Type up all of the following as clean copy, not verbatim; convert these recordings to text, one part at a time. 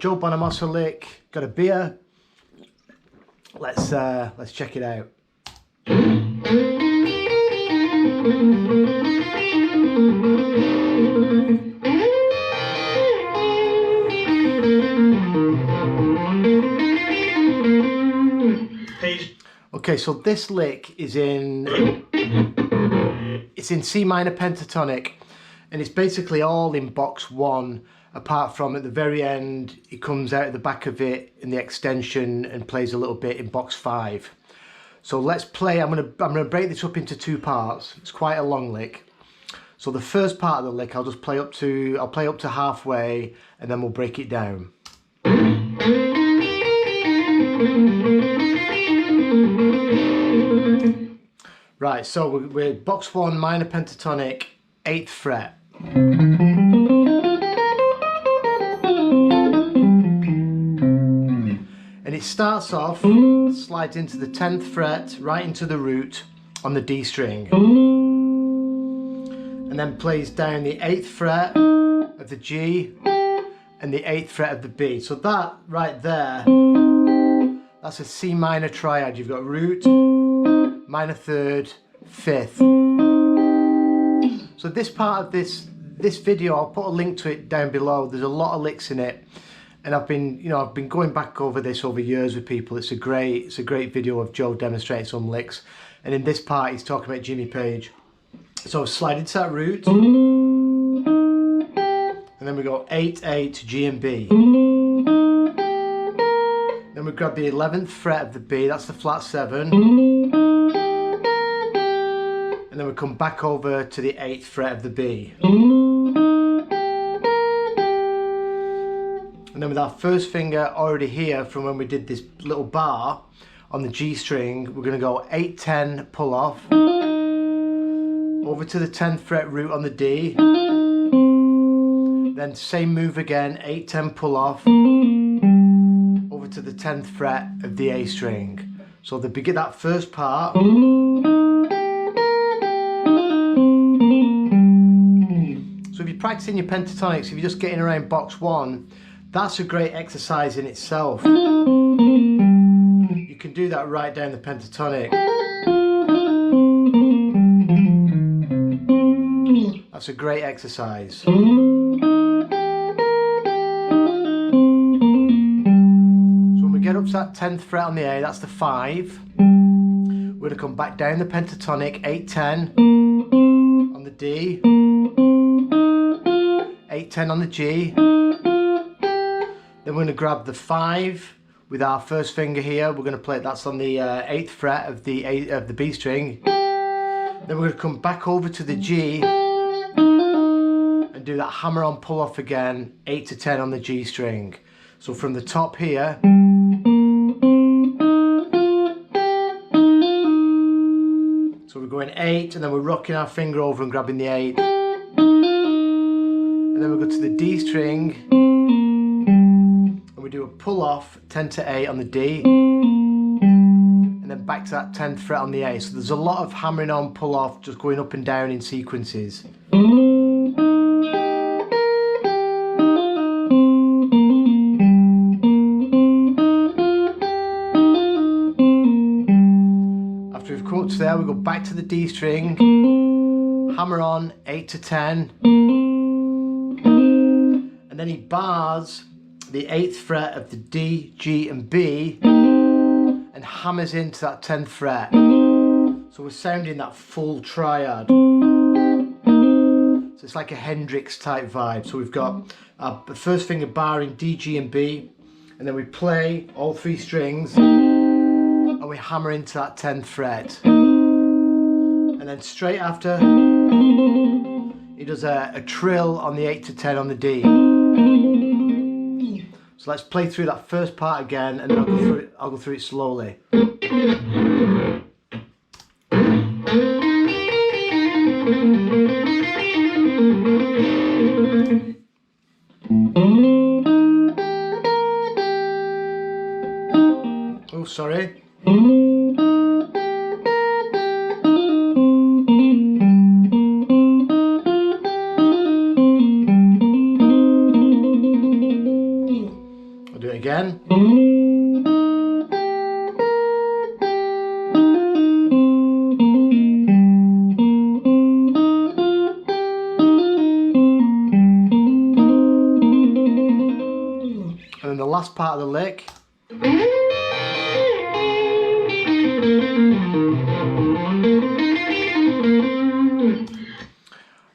Joe Bonamassa lick, got a beer. Let's check it out. Okay, so this lick is in C minor pentatonic, and it's basically all in box 1, apart from at the very end it comes out of the back of it in the extension and plays a little bit in box 5. So let's play. I'm gonna break this up into 2 parts. It's quite a long lick. So the first part of the lick I'll play up to halfway, and then we'll break it down. Right, so we're box 1 minor pentatonic, 8th fret. And it starts off, slides into the 10th fret, right into the root on the D string. And then plays down the 8th fret of the G and the 8th fret of the B. So that right there, that's a C minor triad. You've got root, minor 3rd, 5th. So this part of this video, I'll put a link to it down below. There's a lot of licks in it, and I've been going back over this over years with people. It's a great video of Joe demonstrating some licks, and in this part he's talking about Jimmy Page. So slide into that root, and then we go 8, 8, G and B. Then we grab the 11th fret of the B, that's the flat 7. And then we come back over to the 8th fret of the B. And then with our first finger already here from when we did this little bar on the G string, we're going to go 8, 10, pull off, over to the 10th fret root on the D, then same move again, 8, 10, pull off, over to the 10th fret of the A string. So the begin that first part. So if you're practicing your pentatonics, if you're just getting around box 1, that's a great exercise in itself. You can do that right down the pentatonic. That's a great exercise. So when we get up to that 10th fret on the A, that's the 5. We're going to come back down the pentatonic, 8, 10 on the D, 8, 10 on the G. Then we're going to grab the 5 with our first finger here. We're going to play, that's on the 8th fret of the B string. Then we're going to come back over to the G and do that hammer on pull off again, 8 to 10 on the G string. So from the top here, so we're going 8, and then we're rocking our finger over and grabbing the 8. And then we go to the D string, and we do a pull off, 10 to 8 on the D, and then back to that 10th fret on the A. So there's a lot of hammering on, pull off, just going up and down in sequences. After we've come up to there, we go back to the D string, hammer on, 8 to 10, and then he bars the 8th fret of the D, G and B and hammers into that 10th fret. So we're sounding that full triad. So it's like a Hendrix type vibe. So we've got our first finger barring D, G and B, and then we play all 3 strings and we hammer into that 10th fret. And then straight after, he does a trill on the 8 to 10 on the D. So let's play through that first part again, and then I'll go through it slowly. Oh, sorry. And then the last part of the lick.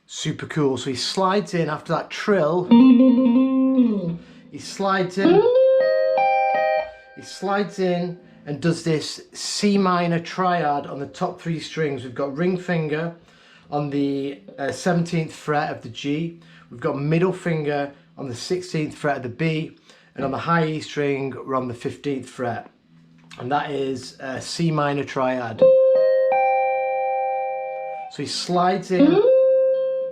Super cool. So he slides in after that trill. He slides in and does this C minor triad on the top 3 strings. We've got ring finger on the 17th fret of the G. We've got middle finger on the 16th fret of the B. And on the high E string, we're on the 15th fret. And that is a C minor triad. So he slides in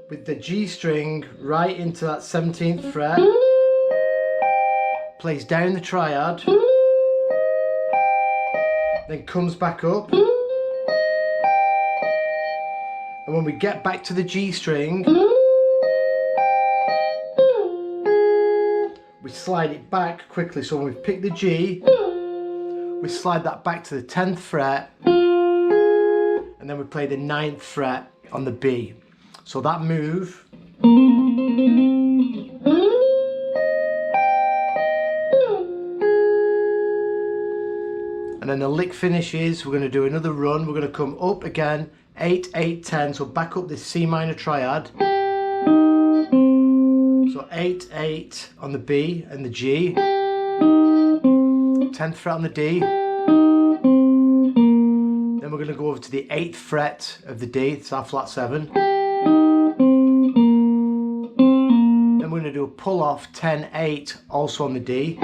with the G string right into that 17th fret, plays down the triad, then comes back up, and when we get back to the G string, we slide it back quickly. So when we've picked the G, we slide that back to the 10th fret, and then we play the 9th fret on the B. So that move and then the lick finishes. We're going to do another run. We're going to come up again, 8, 8, 10. So back up this C minor triad. So 8, 8 on the B and the G, 10th fret on the D. Then we're going to go over to the 8th fret of the D. It's our flat 7. Then we're going to do a pull off 10, 8 also on the D.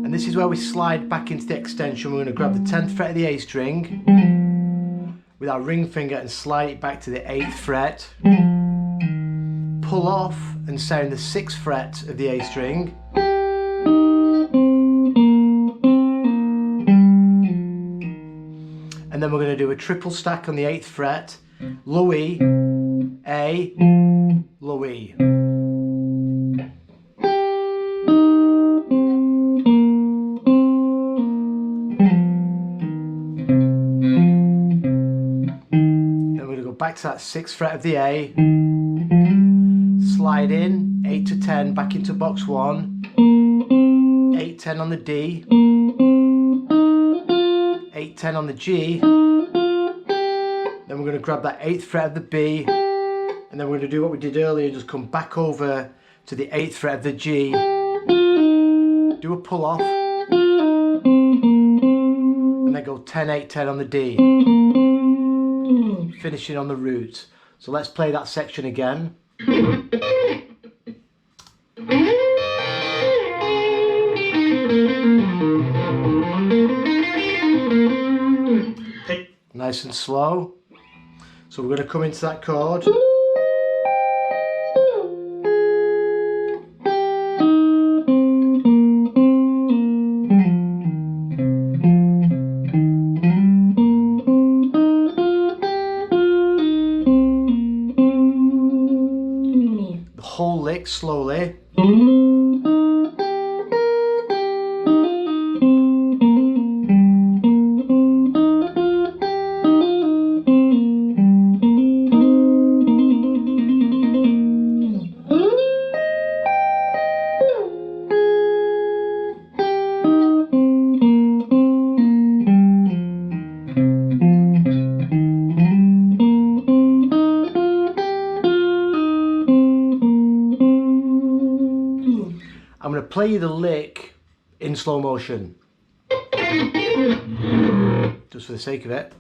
And this is where we slide back into the extension. We're going to grab the 10th fret of the A string with our ring finger and slide it back to the 8th fret. Pull off and sound the 6th fret of the A string. And then we're going to do a triple stack on the 8th fret, low E, A, low E. Then we're going to go back to that 6th fret of the A, slide in, 8 to 10, back into box 1, 8, 10 on the D, 8, 10 on the G, then we're going to grab that 8th fret of the B, and then we're going to do what we did earlier, just come back over to the 8th fret of the G, do a pull off, and then go 10, 8, 10 on the D, finishing on the root. So let's play that section again. Nice and slow. So we're going to come into that chord. The whole lick slowly. I'm going to play you the lick in slow motion, just for the sake of it.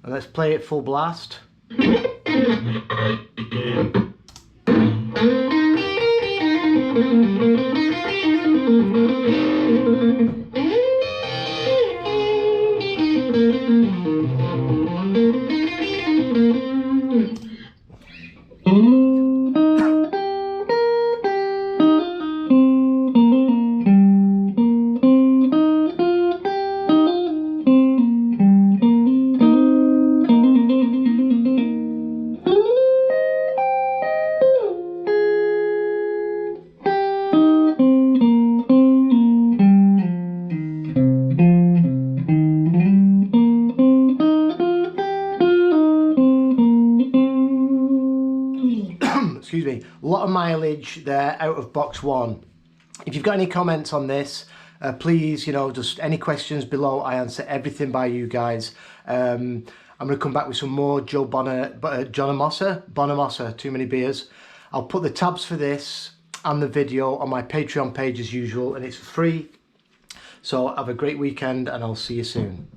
And let's play it full blast. A lot of mileage there out of box one. If you've got any comments on this, please, you know, just any questions below. I answer everything by you guys. I'm going to come back with some more Bonamassa, too many beers. I'll put the tabs for this and the video on my Patreon page as usual, and it's free. So have a great weekend, and I'll see you soon.